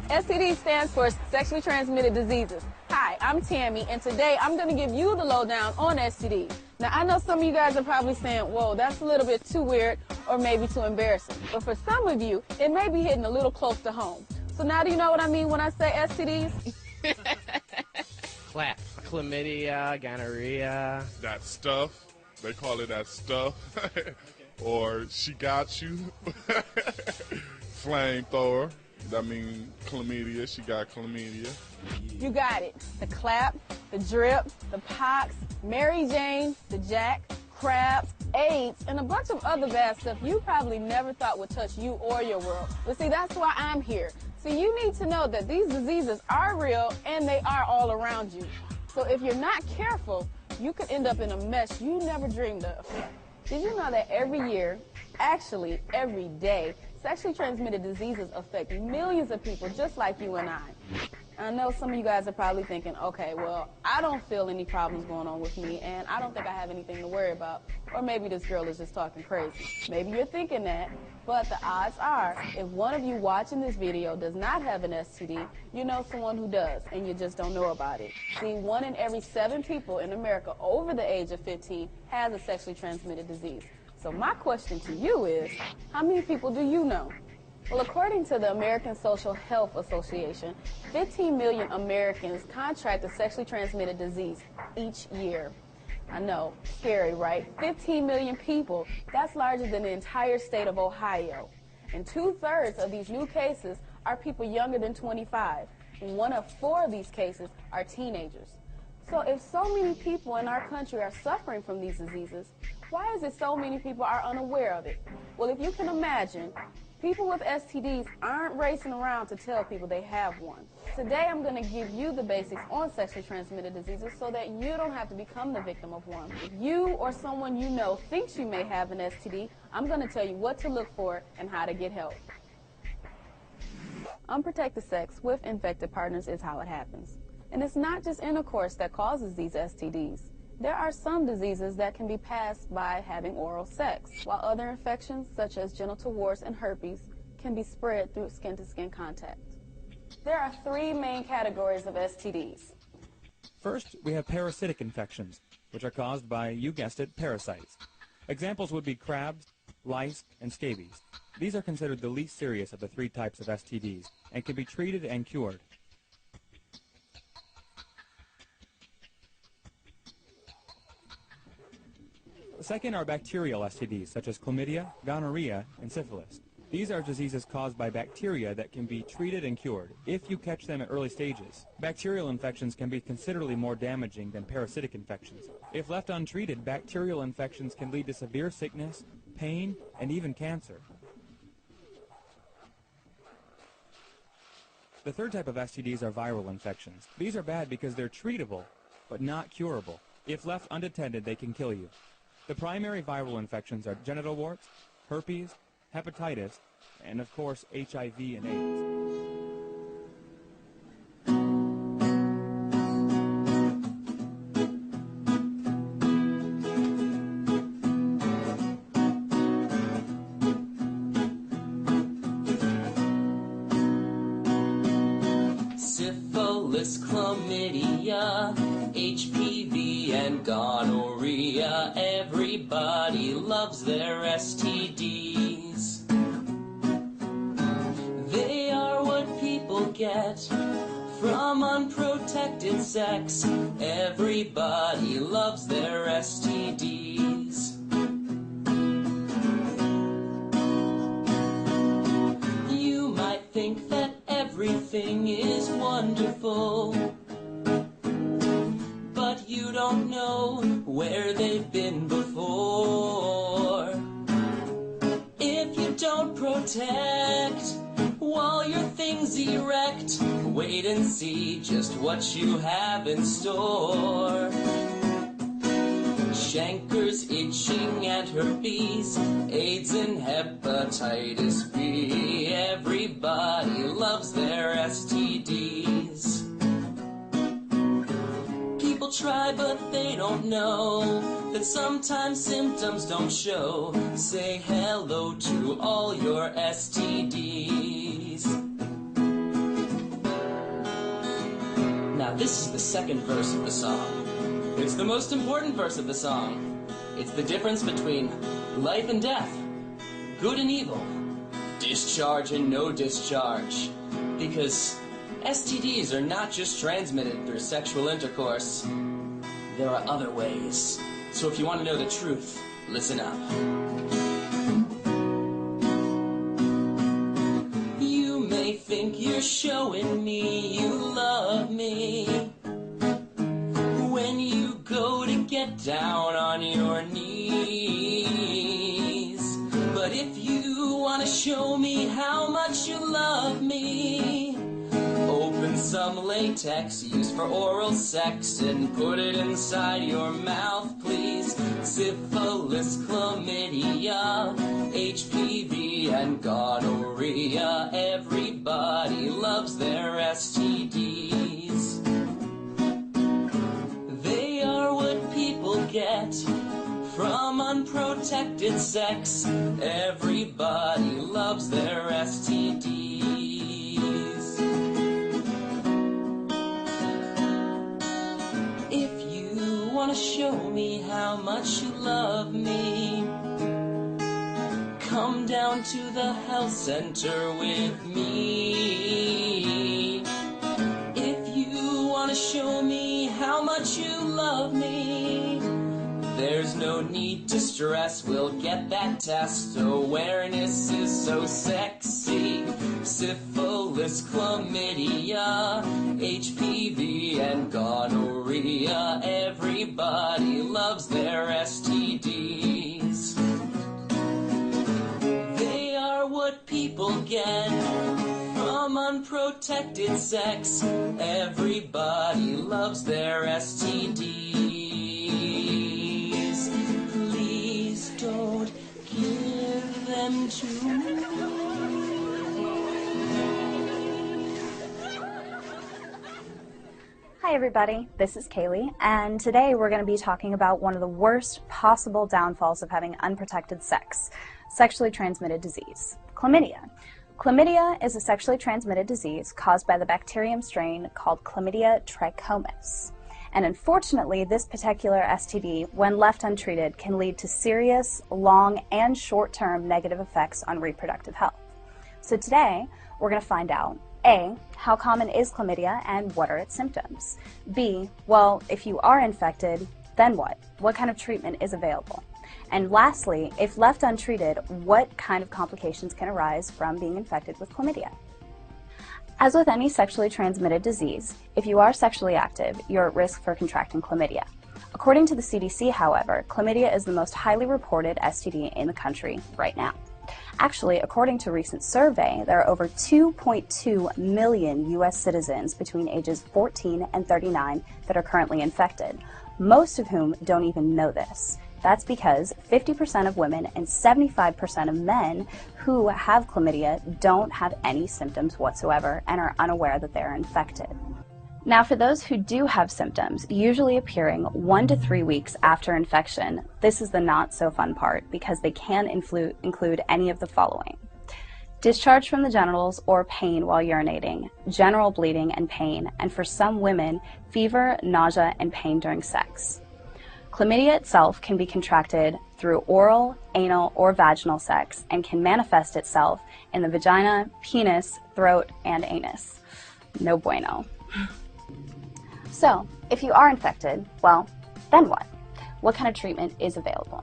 STD stands for sexually transmitted diseases. Hi, I'm Tammy, and today I'm going to give you the lowdown on STDs. Now, I know some of you guys are probably saying, whoa, that's a little bit too weird or maybe too embarrassing. But for some of you, it may be hitting a little close to home. So now do you know what I mean when I say STDs? Clap. Chlamydia, gonorrhea. That stuff. They call it that stuff. Or she got you. Flamethrower. That means chlamydia. She got chlamydia. You got it. The clap, the drip, the pox, Mary Jane, the jack, crabs, AIDS, and a bunch of other bad stuff you probably never thought would touch you or your world. But see, that's why I'm here. See, you need to know that these diseases are real and they are all around you. So if you're not careful, you could end up in a mess you never dreamed of. Did you know that every year, actually every day, sexually transmitted diseases affect millions of people just like you and I? I know some of you guys are probably thinking, okay, well, I don't feel any problems going on with me, and I don't think I have anything to worry about. Or maybe this girl is just talking crazy. Maybe you're thinking that, but the odds are, if one of you watching this video does not have an STD, you know someone who does, and you just don't know about it. See, 1 in every 7 people in America over the age of 15 has a sexually transmitted disease. So my question to you is, how many people do you know? Well, according to the American Social Health Association, 15 million Americans contract a sexually transmitted disease each year. I know, scary, right? 15 million people, that's larger than the entire state of Ohio. And 2/3 of these new cases are people younger than 25. And 1 of 4 of these cases are teenagers. So if so many people in our country are suffering from these diseases, why is it so many people are unaware of it? Well, if you can imagine, people with STDs aren't racing around to tell people they have one. Today I'm going to give you the basics on sexually transmitted diseases so that you don't have to become the victim of one. If you or someone you know thinks you may have an STD, I'm going to tell you what to look for and how to get help. Unprotected sex with infected partners is how it happens. And it's not just intercourse that causes these STDs. There are some diseases that can be passed by having oral sex, while other infections, such as genital warts and herpes, can be spread through skin-to-skin contact. There are 3 main categories of STDs. First, we have parasitic infections, which are caused by, you guessed it, parasites. Examples would be crabs, lice, and scabies. These are considered the least serious of the 3 types of STDs and can be treated and cured. Second are bacterial STDs, such as chlamydia, gonorrhea, and syphilis. These are diseases caused by bacteria that can be treated and cured if you catch them at early stages. Bacterial infections can be considerably more damaging than parasitic infections. If left untreated, bacterial infections can lead to severe sickness, pain, and even cancer. The third type of STDs are viral infections. These are bad because they're treatable, but not curable. If left unattended, they can kill you. The primary viral infections are genital warts, herpes, hepatitis, and of course HIV and AIDS. Syphilis, chlamydia, HPV, and gonorrhea. Everybody loves their STDs. They are what people get from unprotected sex. Everybody loves their STDs. You might think that everything is wonderful, but you don't know where they've been before. If you don't protect while your thing's erect, wait and see just what you have in store. Chancres, itching, and herpes, AIDS and hepatitis B. Everybody loves their STDs. People try, but they don't know that sometimes symptoms don't show. Say hello to all your STDs. Now this is the second verse of the song. It's the most important verse of the song. It's the difference between life and death, good and evil, discharge and no discharge. Because STDs are not just transmitted through sexual intercourse. There are other ways. So if you want to know the truth, listen up. You may think you're showing me you love me when you go to get down on your knees. But if you want to show me how much you love me, open some latex used for oral sex and put it inside your mouth, please. Syphilis, chlamydia, HPV, and gonorrhea. Everybody loves their STDs. They are what people get from unprotected sex. Everybody loves their STDs. If you want to show me how much you love me, come down to the health center with me. If you want to show me how much you love me, there's no need to stress, we'll get that test. Awareness is so sexy. Syphilis, chlamydia, HPV, and gonorrhea. Everybody loves their STDs. They are what people get from unprotected sex. Everybody loves their STDs. Don't give them to me. Hi everybody, this is Kaylee, and today we're going to be talking about one of the worst possible downfalls of having unprotected sex, sexually transmitted disease, chlamydia. Chlamydia is a sexually transmitted disease caused by the bacterium strain called Chlamydia trichomus. And unfortunately, this particular STD, when left untreated, can lead to serious, long, and short-term negative effects on reproductive health. So today, we're going to find out, A, how common is chlamydia and what are its symptoms? B, well, if you are infected, then what? What kind of treatment is available? And lastly, if left untreated, what kind of complications can arise from being infected with chlamydia? As with any sexually transmitted disease, if you are sexually active, you're at risk for contracting chlamydia. According to the CDC, however, chlamydia is the most highly reported STD in the country right now. Actually, according to a recent survey, there are over 2.2 million U.S. citizens between ages 14 and 39 that are currently infected, most of whom don't even know this. That's because 50% of women and 75% of men who have chlamydia don't have any symptoms whatsoever and are unaware that they're infected. Now, for those who do have symptoms, usually appearing 1 to 3 weeks after infection, this is the not so fun part because they can include any of the following: discharge from the genitals or pain while urinating, general bleeding and pain, and for some women, fever, nausea, and pain during sex. Chlamydia itself can be contracted through oral, anal, or vaginal sex and can manifest itself in the vagina, penis, throat, and anus. No bueno. So, if you are infected, well, then what? What kind of treatment is available?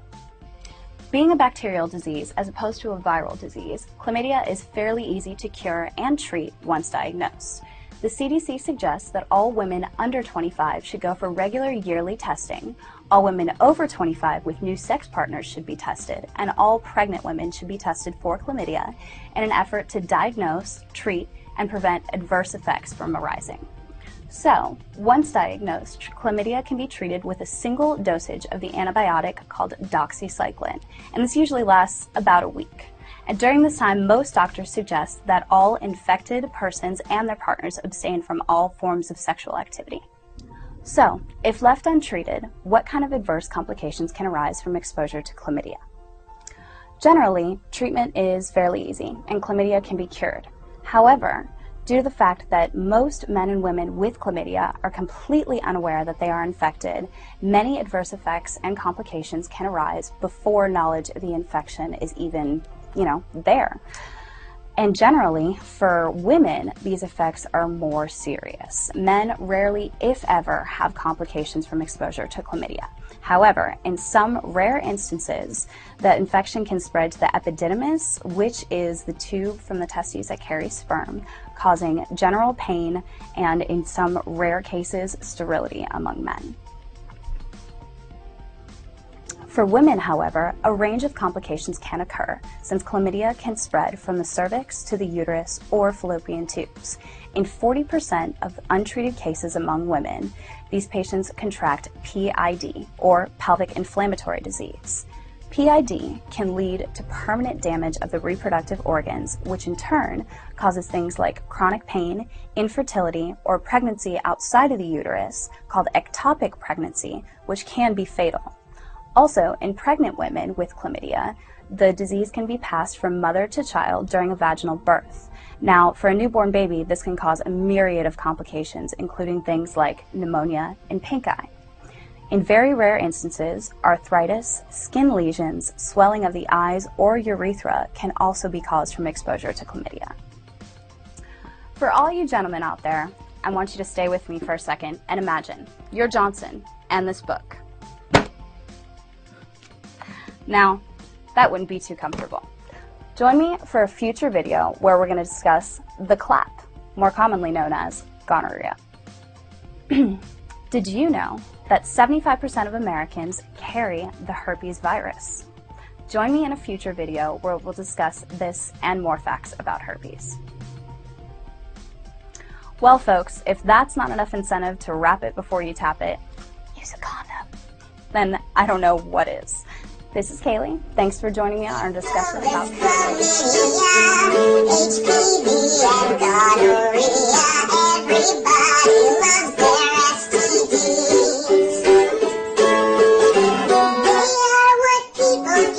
Being a bacterial disease as opposed to a viral disease, chlamydia is fairly easy to cure and treat once diagnosed. The CDC suggests that all women under 25 should go for regular yearly testing, all women over 25 with new sex partners should be tested, and all pregnant women should be tested for chlamydia in an effort to diagnose, treat, and prevent adverse effects from arising. So, once diagnosed, chlamydia can be treated with a single dosage of the antibiotic called doxycycline, and this usually lasts about a week. And during this time, most doctors suggest that all infected persons and their partners abstain from all forms of sexual activity. So, if left untreated, what kind of adverse complications can arise from exposure to chlamydia? Generally, treatment is fairly easy, and chlamydia can be cured. However, due to the fact that most men and women with chlamydia are completely unaware that they are infected. Many adverse effects and complications can arise before knowledge of the infection is even, there. And generally, for women, these effects are more serious. Men rarely, if ever, have complications from exposure to chlamydia. However, in some rare instances, the infection can spread to the epididymis, which is the tube from the testes that carries sperm, causing general pain and, in some rare cases, sterility among men. For women, however, a range of complications can occur, since chlamydia can spread from the cervix to the uterus or fallopian tubes. In 40% of untreated cases among women, these patients contract PID, or pelvic inflammatory disease. PID can lead to permanent damage of the reproductive organs, which in turn causes things like chronic pain, infertility, or pregnancy outside of the uterus, called ectopic pregnancy, which can be fatal. Also, in pregnant women with chlamydia, the disease can be passed from mother to child during a vaginal birth. Now, for a newborn baby, this can cause a myriad of complications, including things like pneumonia and pink eye. In very rare instances, arthritis, skin lesions, swelling of the eyes, or urethra can also be caused from exposure to chlamydia. For all you gentlemen out there, I want you to stay with me for a second and imagine you're Johnson and this book. Now, that wouldn't be too comfortable. Join me for a future video where we're going to discuss the clap, more commonly known as gonorrhea. Did you know that 75% of Americans carry the herpes virus? Join me in a future video where we'll discuss this and more facts about herpes. Well, folks, if that's not enough incentive to wrap it before you tap it, use a condom, then I don't know what is. This is Kaylee. Thanks for joining me on our discussion about HPV and gonorrhea. Everybody loves their STDs. They are what people get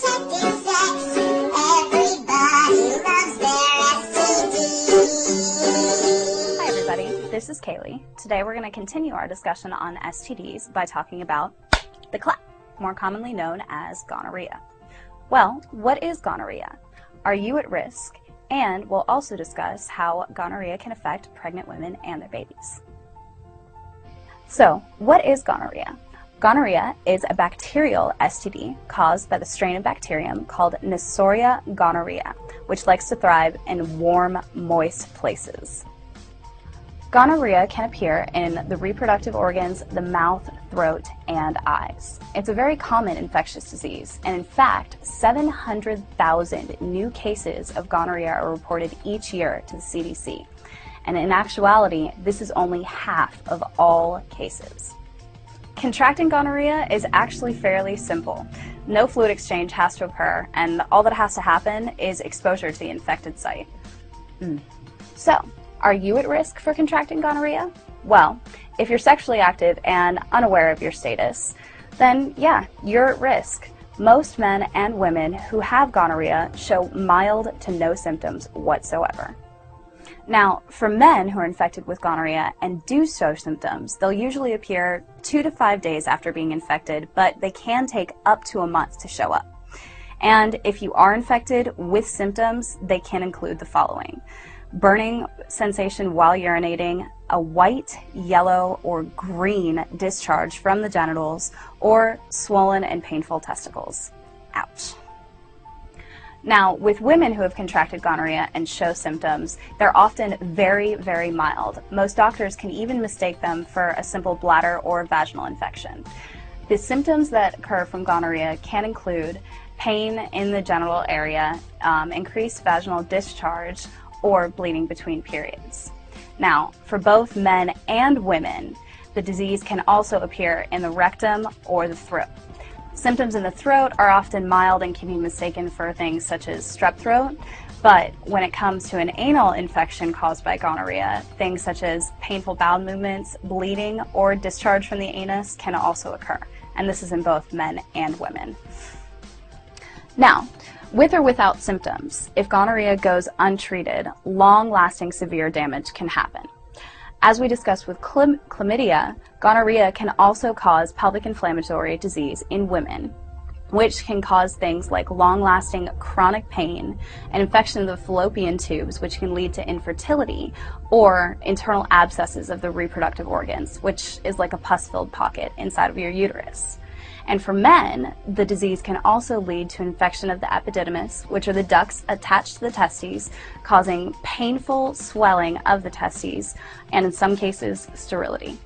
from unprotected sex. Everybody loves their STDs. Hi everybody, this is Kaylee. Today we're going to continue our discussion on STDs by talking about the clap, more commonly known as gonorrhea. Well, what is gonorrhea? Are you at risk? And we'll also discuss how gonorrhea can affect pregnant women and their babies. So, what is gonorrhea? Gonorrhea is a bacterial STD caused by the strain of bacterium called Neisseria gonorrhea, which likes to thrive in warm, moist places. Gonorrhea can appear in the reproductive organs, the mouth, throat, and eyes. It's a very common infectious disease, and in fact, 700,000 new cases of gonorrhea are reported each year to the CDC. And in actuality, this is only half of all cases. Contracting gonorrhea is actually fairly simple. No fluid exchange has to occur, and all that has to happen is exposure to the infected site. So, are you at risk for contracting gonorrhea? Well, if you're sexually active and unaware of your status, then yeah, you're at risk. Most men and women who have gonorrhea show mild to no symptoms whatsoever. Now, for men who are infected with gonorrhea and do show symptoms, they'll usually appear 2 to 5 days after being infected, but they can take up to a month to show up. And if you are infected with symptoms, they can include the following: burning sensation while urinating, a white, yellow, or green discharge from the genitals, or swollen and painful testicles. Ouch. Now, with women who have contracted gonorrhea and show symptoms, they're often very, very mild. Most doctors can even mistake them for a simple bladder or vaginal infection. The symptoms that occur from gonorrhea can include pain in the genital area, increased vaginal discharge, or bleeding between periods. Now, for both men and women, the disease can also appear in the rectum or the throat. Symptoms in the throat are often mild and can be mistaken for things such as strep throat, but when it comes to an anal infection caused by gonorrhea, things such as painful bowel movements, bleeding, or discharge from the anus can also occur, and this is in both men and women. Now, With or without symptoms, if gonorrhea goes untreated, long-lasting severe damage can happen. As we discussed with chlamydia, gonorrhea can also cause pelvic inflammatory disease in women, which can cause things like long-lasting chronic pain, an infection of the fallopian tubes, which can lead to infertility, or internal abscesses of the reproductive organs, which is like a pus-filled pocket inside of your uterus. And for men, the disease can also lead to infection of the epididymis, which are the ducts attached to the testes, causing painful swelling of the testes, and in some cases, sterility.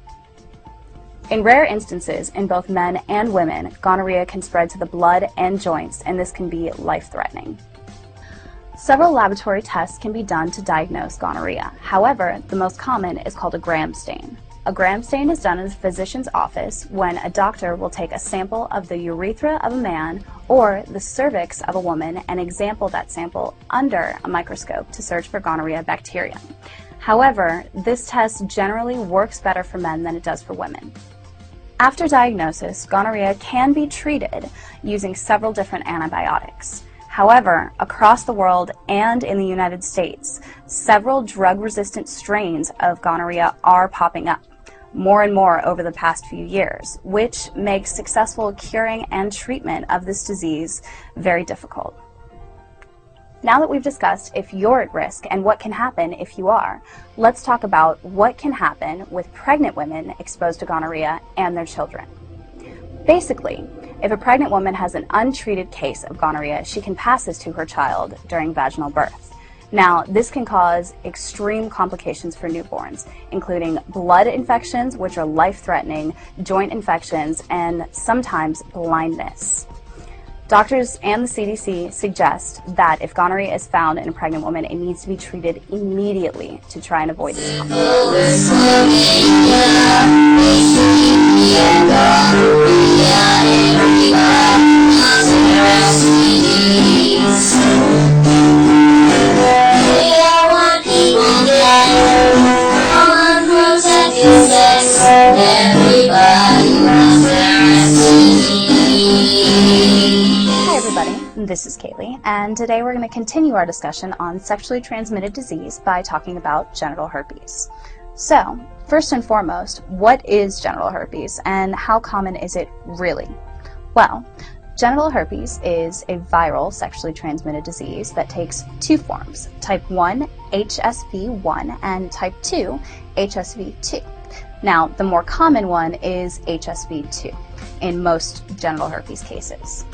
In rare instances, in both men and women, gonorrhea can spread to the blood and joints, and this can be life-threatening. Several laboratory tests can be done to diagnose gonorrhea. However, the most common is called a Gram stain. A Gram stain is done in the physician's office when a doctor will take a sample of the urethra of a man or the cervix of a woman and examine that sample under a microscope to search for gonorrhea bacteria. However, this test generally works better for men than it does for women. After diagnosis, gonorrhea can be treated using several different antibiotics. However, across the world and in the United States, several drug-resistant strains of gonorrhea are popping up, more and more over the past few years, which makes successful curing and treatment of this disease very difficult. Now that we've discussed if you're at risk and what can happen if you are, let's talk about what can happen with pregnant women exposed to gonorrhea and their children. Basically, if a pregnant woman has an untreated case of gonorrhea, she can pass this to her child during vaginal birth. Now, this can cause extreme complications for newborns, including blood infections, which are life-threatening, joint infections, and sometimes blindness. Doctors and the CDC suggest that if gonorrhea is found in a pregnant woman, it needs to be treated immediately to try and avoid these complications. Hi everybody, this is Kaylee, and today we're going to continue our discussion on sexually transmitted disease by talking about genital herpes. So, first and foremost, what is genital herpes and how common is it really? Well, genital herpes is a viral sexually transmitted disease that takes two forms, type 1 HSV1 and type 2 HSV2. Now, the more common one is HSV2 in most genital herpes cases.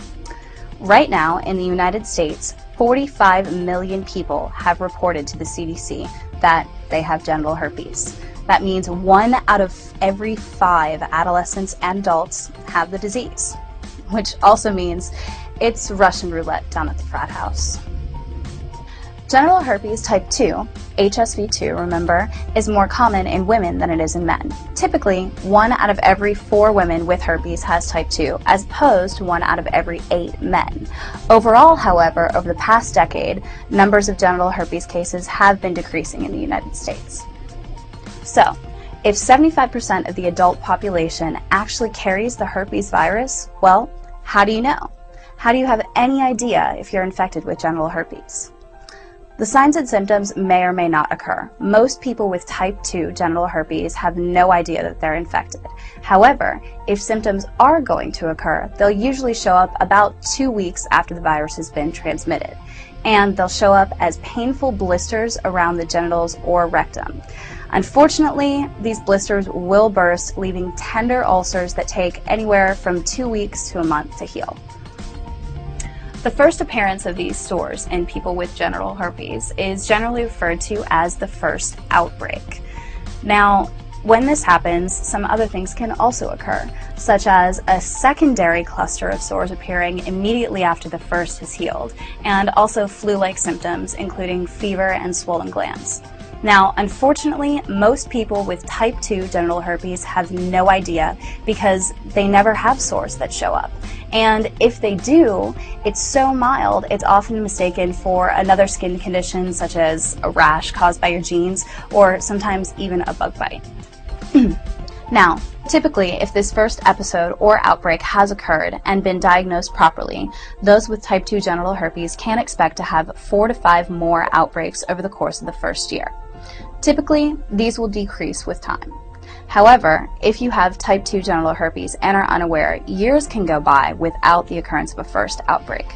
Right now, in the United States, 45 million people have reported to the CDC that they have genital herpes. That means 1 out of every 5 adolescents and adults have the disease, which also means it's Russian roulette down at the frat house. Genital herpes type 2, HSV2, remember, is more common in women than it is in men. Typically, 1 out of every 4 women with herpes has type 2, as opposed to 1 out of every 8 men. Overall, however, over the past decade, numbers of genital herpes cases have been decreasing in the United States. So, if 75% of the adult population actually carries the herpes virus, well, how do you know? How do you have any idea if you're infected with genital herpes? The signs and symptoms may or may not occur. Most people with type 2 genital herpes have no idea that they're infected. However, if symptoms are going to occur, they'll usually show up about 2 weeks after the virus has been transmitted. And they'll show up as painful blisters around the genitals or rectum. Unfortunately, these blisters will burst, leaving tender ulcers that take anywhere from 2 weeks to a month to heal. The first appearance of these sores in people with genital herpes is generally referred to as the first outbreak. Now, when this happens, some other things can also occur, such as a secondary cluster of sores appearing immediately after the first has healed, and also flu-like symptoms, including fever and swollen glands. Now, unfortunately, most people with type 2 genital herpes have no idea because they never have sores that show up. And if they do, it's so mild, it's often mistaken for another skin condition such as a rash caused by your genes or sometimes even a bug bite. Now, typically, if this first episode or outbreak has occurred and been diagnosed properly, those with type 2 genital herpes can expect to have 4 to 5 more outbreaks over the course of the first year. Typically, these will decrease with time. However, if you have type 2 genital herpes and are unaware, years can go by without the occurrence of a first outbreak.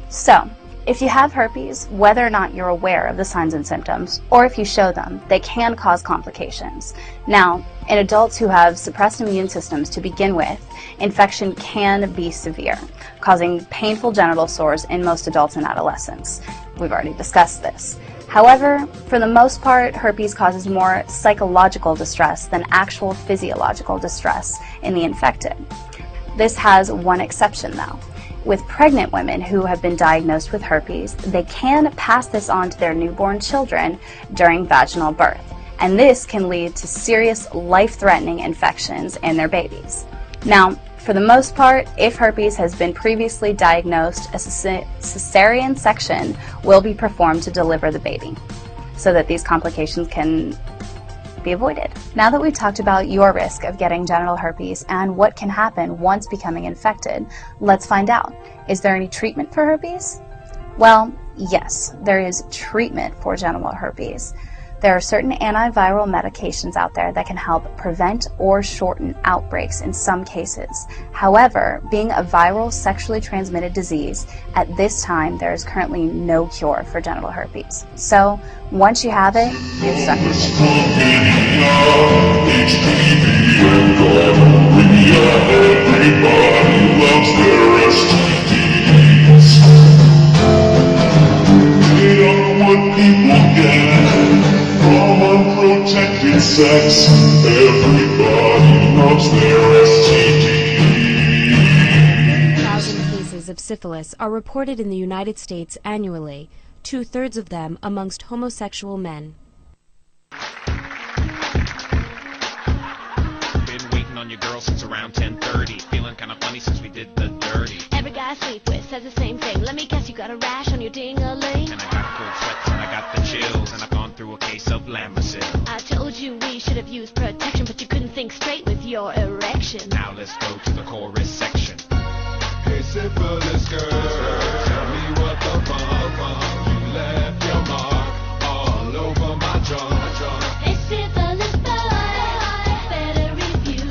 So, if you have herpes, whether or not you're aware of the signs and symptoms, or if you show them, they can cause complications. Now, in adults who have suppressed immune systems to begin with, infection can be severe, causing painful genital sores in most adults and adolescents. We've already discussed this. However, for the most part, herpes causes more psychological distress than actual physiological distress in the infected. This has one exception though. With pregnant women who have been diagnosed with herpes, they can pass this on to their newborn children during vaginal birth, and this can lead to serious life-threatening infections in their babies. Now, for the most part, if herpes has been previously diagnosed, a cesarean section will be performed to deliver the baby so that these complications can be avoided. Now that we've talked about your risk of getting genital herpes and what can happen once becoming infected, let's find out. Is there any treatment for herpes? Well, yes, there is treatment for genital herpes. There are certain antiviral medications out there that can help prevent or shorten outbreaks in some cases. However, being a viral sexually transmitted disease, at this time there is currently no cure for genital herpes. So, once you have it, you're stuck with it. Everybody loves their STDs. They are what people get from unprotected sex. Everybody loves their STDs. 1,000 cases of syphilis are reported in the United States annually, 2/3 of them amongst homosexual men. Been waiting on your girl since around 10:30. Feeling kinda funny since we did the dirty. Every guy I sleep with says the same thing. Let me guess, you got a rash on your ding-a-ling. And I got cold sweats and I got the chills. And I've gone through a case of Lambicil. I told you we should have used protection, but you couldn't think straight with your erection. Now let's go to the chorus section. Hey, syphilis girl, tell me what the fuck. You left your mark all over my jaw. Hey, syphilis boy, better review.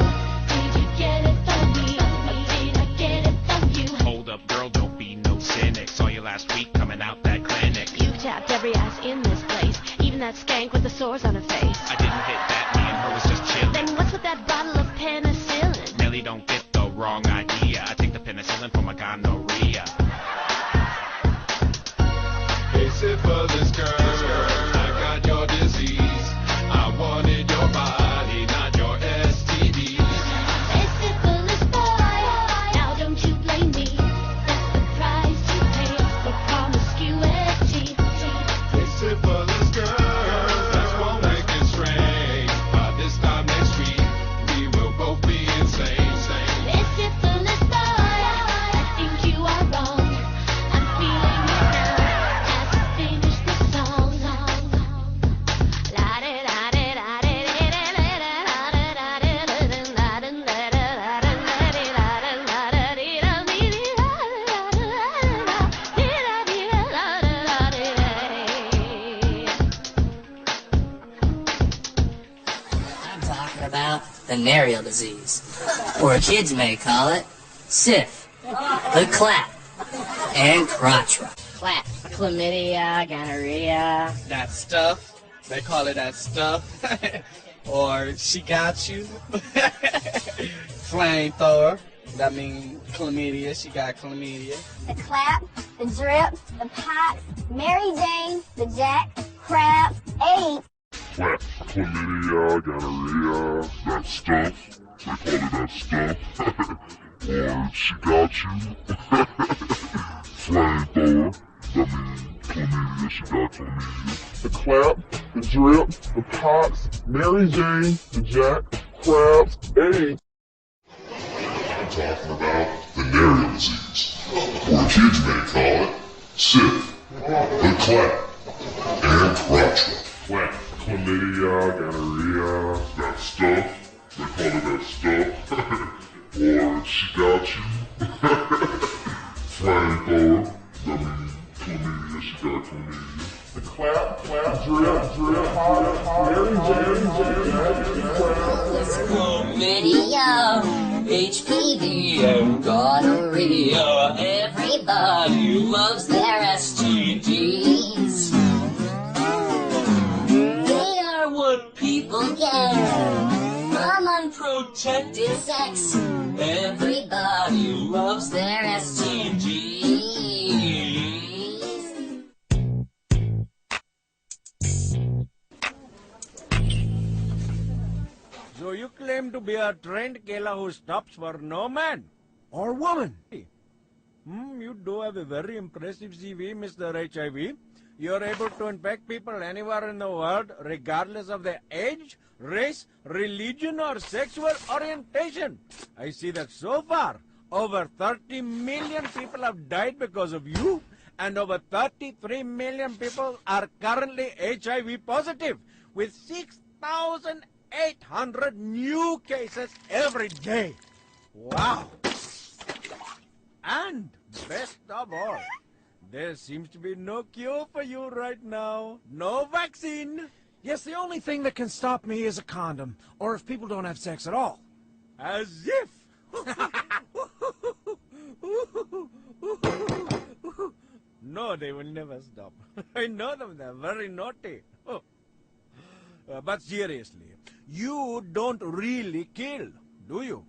Did you get it from me, or did I get it from you? Hold up, girl, don't be no cynic. Saw you last week coming out that clinic. You tapped every ass in this place, even that skank with the sores on her face. I didn't hit that, me and her was just chilling. Then what's with that bottle of penicillin? Nelly, don't get the wrong idea. I take the penicillin for my gonorrhea. Hey, syphilis girl, I got your disease. I wanted your body, not your STD. Hey, syphilis boy, now don't you blame me. That's the price you pay for promiscuity. Hey, syphilis girl, that's won't make it strange. By this time next week, we will both be insane. Hey, syphilis boy, I think you are wrong. I'm feeling it now as I finish the song. I'm talking about venereal disease, or kids may call it SIF, the clap, and crotch rot. Clap, chlamydia, gonorrhea. That stuff. They call it that stuff. Or she got you. Flamethrower. That means chlamydia. She got chlamydia. The clap, the drip, the pox, Mary Jane, the jack, crab, AIDS. Clap, chlamydia, gonorrhea, that stuff. They call it that stuff. Or she got you. Flamethrower. That means chlamydia, she got chlamydia. The clap, the drip, the pox, Mary Jane, the jack, crabs, AIDS. I'm talking about venereal disease, or kids may call it SIF, the clap, and crotch rot. Clap, chlamydia, gonorrhea, that stuff. Chlamydia, HPV, and gonorrhea. Everybody loves their STDs. They are what people get from unprotected sex. Everybody loves their STDs. So you claim to be a trained killer who stops for no man or woman. You do have a very impressive CV, Mr. HIV. You're able to infect people anywhere in the world, regardless of their age, race, religion, or sexual orientation. I see that so far, over 30 million people have died because of you, and over 33 million people are currently HIV positive, with 6,800 new cases every day. Wow! And best of all, there seems to be no cure for you right now. No vaccine. Yes, the only thing that can stop me is a condom, or if people don't have sex at all. As if. No, they will never stop. I know them, they're very naughty. But seriously, you don't really kill, do you?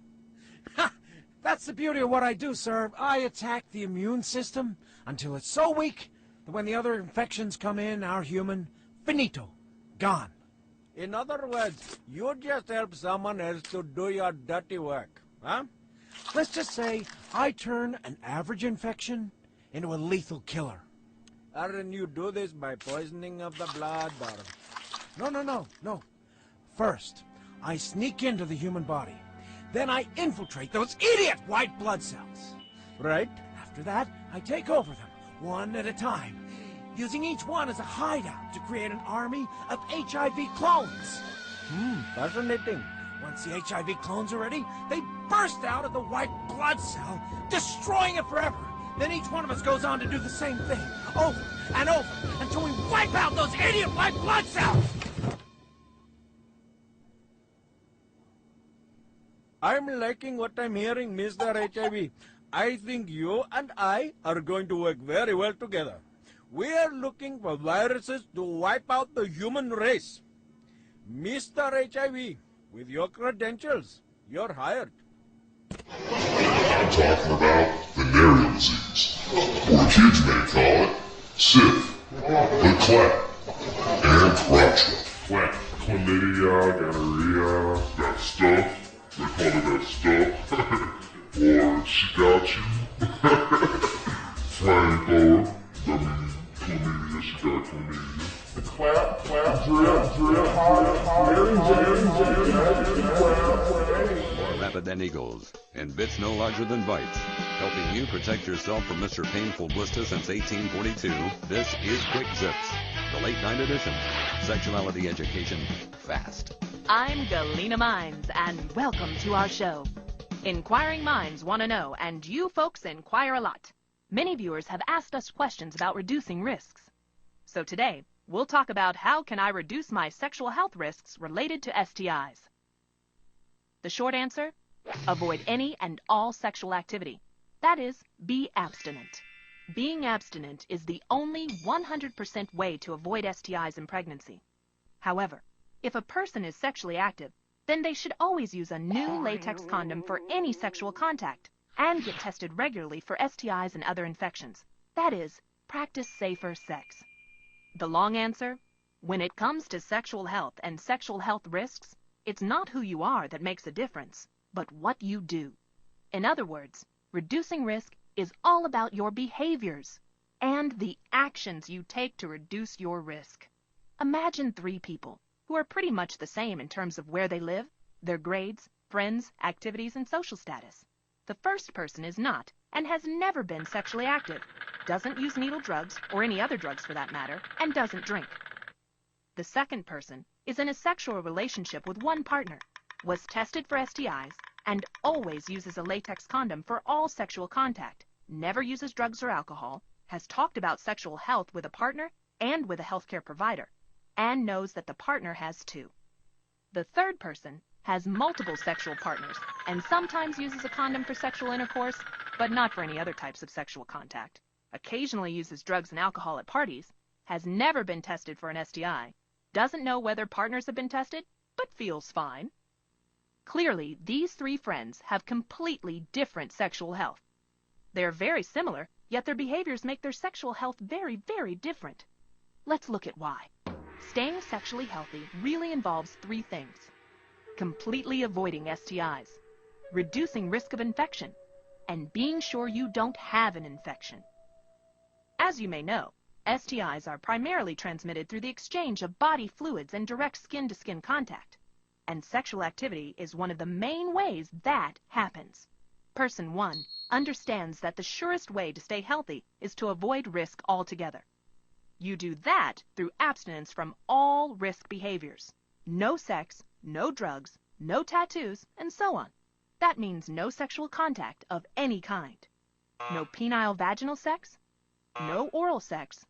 That's the beauty of what I do, sir. I attack the immune system until it's so weak that when the other infections come in, our human, finito, gone. In other words, you just help someone else to do your dirty work, huh? Let's just say I turn an average infection into a lethal killer. And you do this by poisoning of the blood, or... No. First, I sneak into the human body. Then I infiltrate those idiot white blood cells. Right? After that, I take over them, one at a time, using each one as a hideout to create an army of HIV clones. Fascinating. Once the HIV clones are ready, they burst out of the white blood cell, destroying it forever. Then each one of us goes on to do the same thing, over and over, until we wipe out those idiot white blood cells! I'm liking what I'm hearing, Mr. HIV. I think you and I are going to work very well together. We are looking for viruses to wipe out the human race. Mr. HIV, with your credentials, you're hired. I'm talking about venereal disease, or kids may call it SIF, the clap, and crotch. Clap, chlamydia, gonorrhea, that stuff. They call it that stuff. Or she got you. Flying blower. Chlamydia, she got chlamydia. The clap, drip, More rapid than eagles, and bits no larger than bites. Helping you protect yourself from Mr. Painful Blister since 1842, this is Quick Zips, the late night edition. Sexuality education, fast. I'm Galena Mines, and welcome to our show. Inquiring minds want to know, and you folks inquire a lot. Many viewers have asked us questions about reducing risks. So today, we'll talk about how can I reduce my sexual health risks related to STIs. The short answer? Avoid any and all sexual activity. That is, be abstinent. Being abstinent is the only 100% way to avoid STIs in pregnancy. However, if a person is sexually active, then they should always use a new latex condom for any sexual contact and get tested regularly for STIs and other infections. That is, practice safer sex. The long answer? When it comes to sexual health and sexual health risks, it's not who you are that makes a difference, but what you do. In other words, reducing risk is all about your behaviors and the actions you take to reduce your risk. Imagine 3 people who are pretty much the same in terms of where they live, their grades, friends, activities, and social status. The first person is not, and has never been sexually active, doesn't use needle drugs, or any other drugs for that matter, and doesn't drink. The second person is in a sexual relationship with one partner, was tested for STIs, and always uses a latex condom for all sexual contact, never uses drugs or alcohol, has talked about sexual health with a partner, and with a healthcare provider, and knows that the partner has too. The third person has multiple sexual partners and sometimes uses a condom for sexual intercourse, but not for any other types of sexual contact. Occasionally uses drugs and alcohol at parties, has never been tested for an STI, doesn't know whether partners have been tested, but feels fine. Clearly, these three friends have completely different sexual health. They're very similar, yet their behaviors make their sexual health very, very different. Let's look at why. Staying sexually healthy really involves three things: completely avoiding STIs, reducing risk of infection, and being sure you don't have an infection. As you may know, STIs are primarily transmitted through the exchange of body fluids and direct skin-to-skin contact, and sexual activity is one of the main ways that happens. Person 1 understands that the surest way to stay healthy is to avoid risk altogether. You do that through abstinence from all risk behaviors. No sex, no drugs, no tattoos, and so on. That means no sexual contact of any kind. No penile vaginal sex, no oral sex,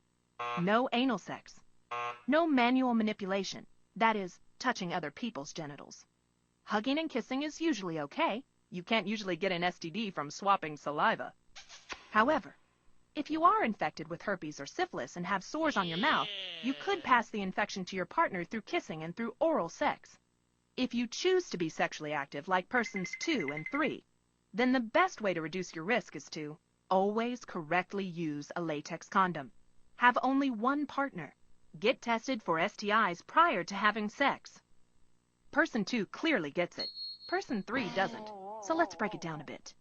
no anal sex, no manual manipulation, that is, touching other people's genitals. Hugging and kissing is usually okay. You can't usually get an STD from swapping saliva. However, if you are infected with herpes or syphilis and have sores on your mouth, you could pass the infection to your partner through kissing and through oral sex. If you choose to be sexually active like persons 2 and 3, then the best way to reduce your risk is to always correctly use a latex condom. Have only one partner. Get tested for STIs prior to having sex. Person 2 clearly gets it. Person 3 doesn't. So let's break it down a bit.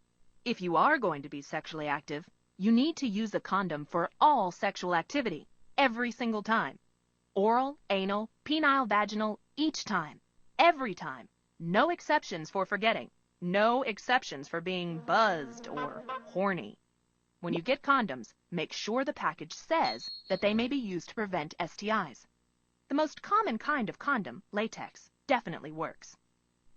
If you are going to be sexually active, you need to use a condom for all sexual activity, every single time. Oral, anal, penile, vaginal, each time. Every time. No exceptions for forgetting. No exceptions for being buzzed or horny. When you get condoms, make sure the package says that they may be used to prevent STIs. The most common kind of condom, latex, definitely works.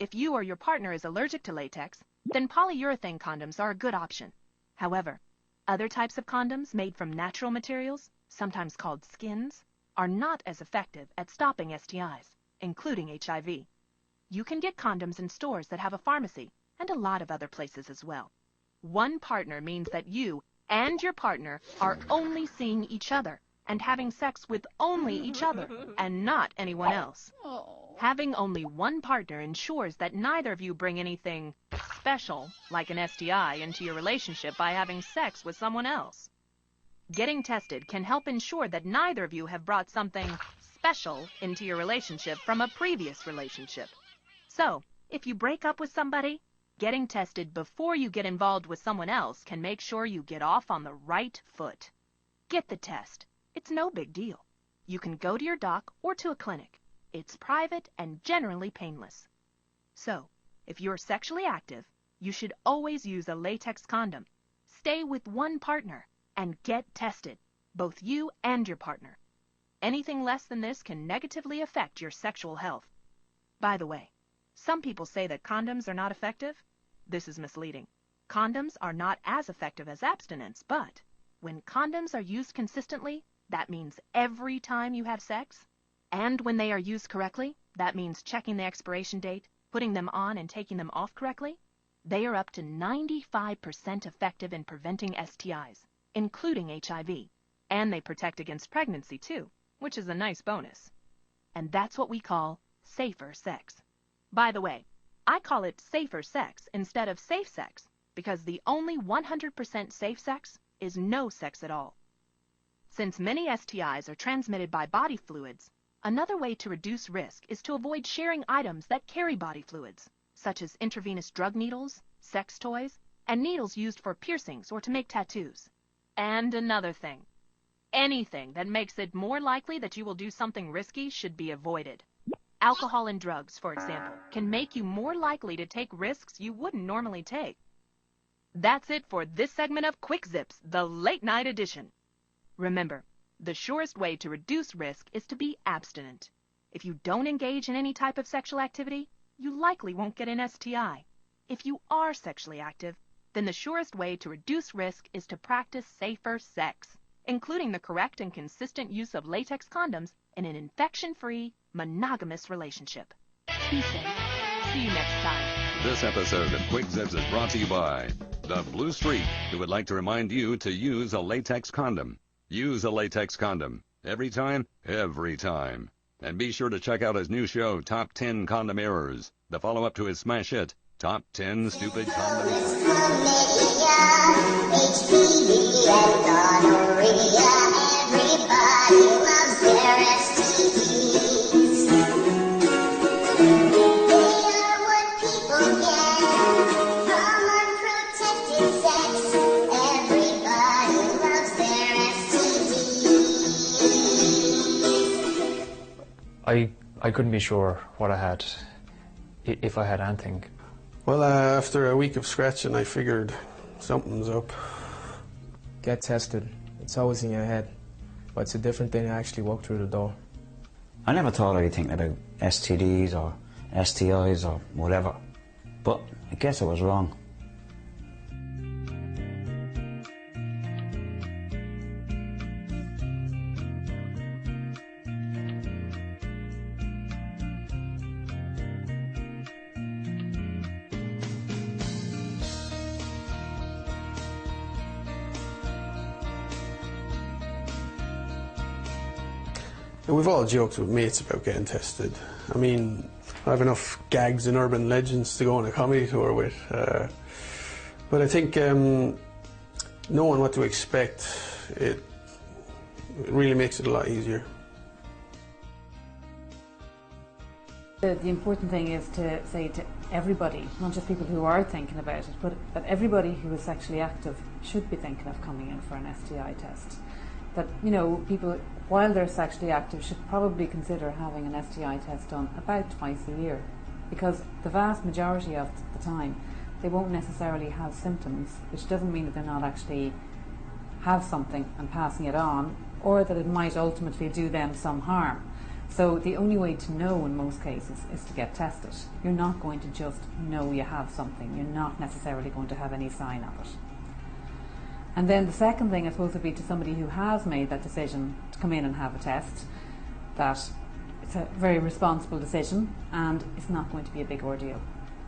If you or your partner is allergic to latex, then polyurethane condoms are a good option. However, other types of condoms made from natural materials, sometimes called skins, are not as effective at stopping STIs, including HIV. You can get condoms in stores that have a pharmacy and a lot of other places as well. One partner means that you and your partner are only seeing each other and having sex with only each other and not anyone else. Having only one partner ensures that neither of you bring anything special, like an STI, into your relationship by having sex with someone else. Getting tested can help ensure that neither of you have brought something special into your relationship from a previous relationship. So, if you break up with somebody, getting tested before you get involved with someone else can make sure you get off on the right foot. Get the test. It's no big deal. You can go to your doc or to a clinic. It's private and generally painless. So, if you're sexually active, you should always use a latex condom. Stay with one partner and get tested, both you and your partner. Anything less than this can negatively affect your sexual health. By the way, some people say that condoms are not effective. This is misleading. Condoms are not as effective as abstinence, but when condoms are used consistently, that means every time you have sex. And when they are used correctly, that means checking the expiration date, putting them on and taking them off correctly. They are up to 95% effective in preventing STIs, including HIV. And they protect against pregnancy too, which is a nice bonus. And that's what we call safer sex. By the way, I call it safer sex instead of safe sex because the only 100% safe sex is no sex at all. Since many STIs are transmitted by body fluids, another way to reduce risk is to avoid sharing items that carry body fluids, such as intravenous drug needles, sex toys, and needles used for piercings or to make tattoos. And another thing, anything that makes it more likely that you will do something risky should be avoided. Alcohol and drugs, for example, can make you more likely to take risks you wouldn't normally take. That's it for this segment of Quick Zips, the late night edition. Remember, the surest way to reduce risk is to be abstinent. If you don't engage in any type of sexual activity, you likely won't get an STI. If you are sexually active, then the surest way to reduce risk is to practice safer sex. including the correct and consistent use of latex condoms in an infection-free, monogamous relationship. Be safe. See you next time. This episode of Quick Zips is brought to you by the Blue Streak, who would like to remind you to use a latex condom. Use a latex condom. Every time, every time. And be sure to check out his new show, Top 10 Condom Errors, the follow-up to his smash hit, Top 10 Stupid Condom Errors. HPV and gonorrhea, everybody loves their STDs. They are what people get from unprotected sex. Everybody loves their STDs. I couldn't be sure what I had, if I had anything. Well, after a week of scratching, I figured something's up. Get tested. It's always in your head, but it's a different thing to actually walk through the door. I never thought I'd be thinking about STDs or STIs or whatever, but I guess I was wrong. We've all joked with mates about getting tested. I mean, I have enough gags and urban legends to go on a comedy tour with. But I think knowing what to expect, it really makes it a lot easier. The important thing is to say to everybody, not just people who are thinking about it, but that everybody who is sexually active should be thinking of coming in for an STI test. That, you know, people, while they're sexually active, should probably consider having an STI test done about twice a year, because the vast majority of the time they won't necessarily have symptoms, which doesn't mean that they're not actually have something and passing it on, or that it might ultimately do them some harm. So the only way to know in most cases is to get tested. You're not going to just know you have something. You're not necessarily going to have any sign of it. And then the second thing, I suppose, would be to somebody who has made that decision to come in and have a test, that it's a very responsible decision and it's not going to be a big ordeal.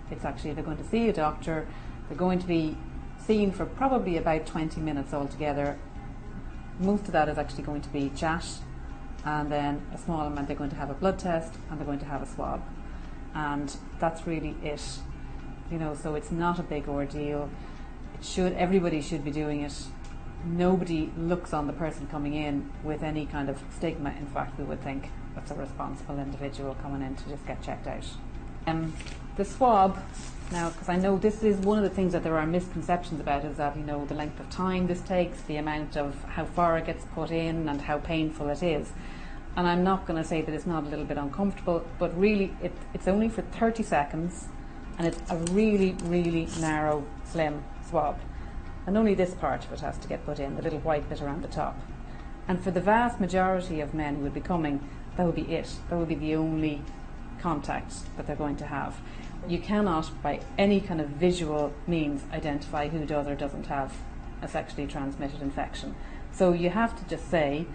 It's actually, they're going to see a doctor, they're going to be seen for probably about 20 minutes altogether. Most of that is actually going to be chat, and then a small amount they're going to have a blood test and they're going to have a swab. And that's really it. You know, so it's not a big ordeal. Everybody should be doing it. Nobody looks on the person coming in with any kind of stigma. In fact, we would think that's a responsible individual coming in to just get checked out. The swab, now, because I know this is one of the things that there are misconceptions about, is that, you know, the length of time this takes, the amount of how far it gets put in and how painful it is. And I'm not going to say that it's not a little bit uncomfortable, but really it's only for 30 seconds and it's a really, really narrow, slim swab. And only this part of it has to get put in, the little white bit around the top. And for the vast majority of men who would be coming, that would be it. That would be the only contact that they're going to have. You cannot, by any kind of visual means, identify who does or doesn't have a sexually transmitted infection. So you have to just say,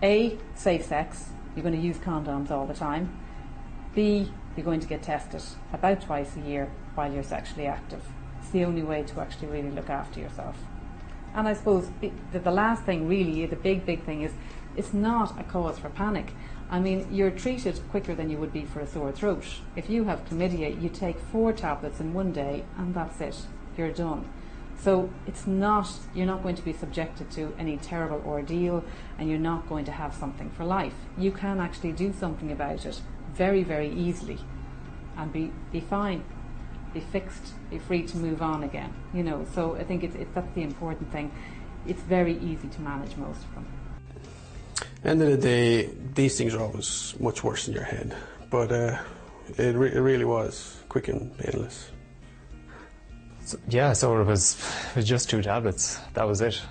A, safe sex, you're going to use condoms all the time. B, you're going to get tested about twice a year while you're sexually active. It's the only way to actually really look after yourself. And I suppose the last thing really, the big thing is, it's not a cause for panic. I mean, you're treated quicker than you would be for a sore throat. If you have chlamydia, you take 4 tablets in one day and that's it, you're done. So it's not, you're not going to be subjected to any terrible ordeal, and you're not going to have something for life. You can actually do something about it very, very easily and be fine, be fixed, be free to move on again. You know, so I think that's the important thing. It's very easy to manage most of them. End of the day, these things are always much worse in your head, but it really was quick and painless. So, yeah, so it was just 2 tablets. That was it.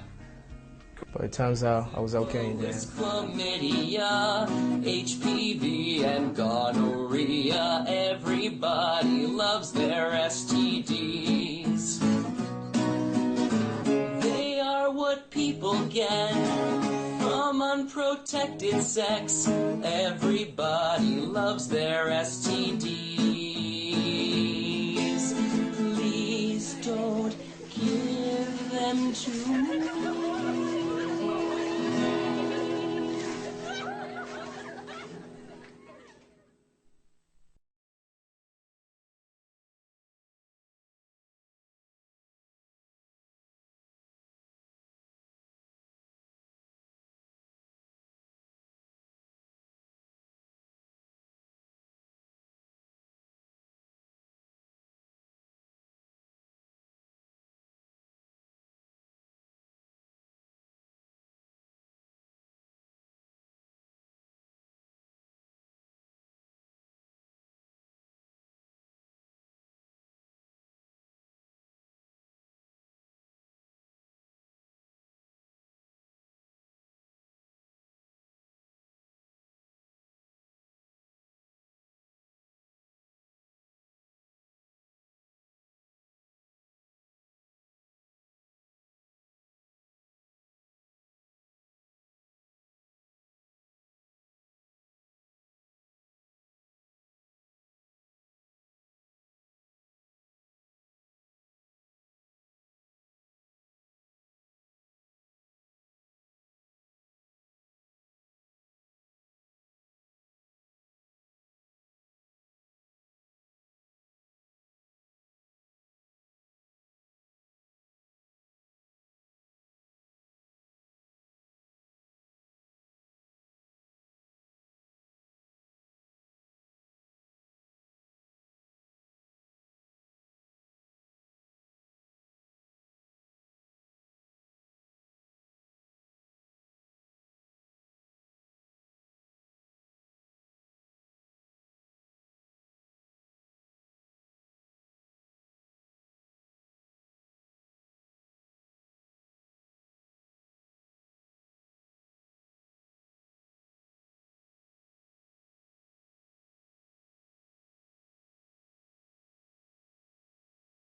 But it turns out I was okay in the end. Chlamydia, HPV and gonorrhea, everybody loves their STDs. They are what people again from unprotected sex. Everybody loves their STDs. Please don't give them to me.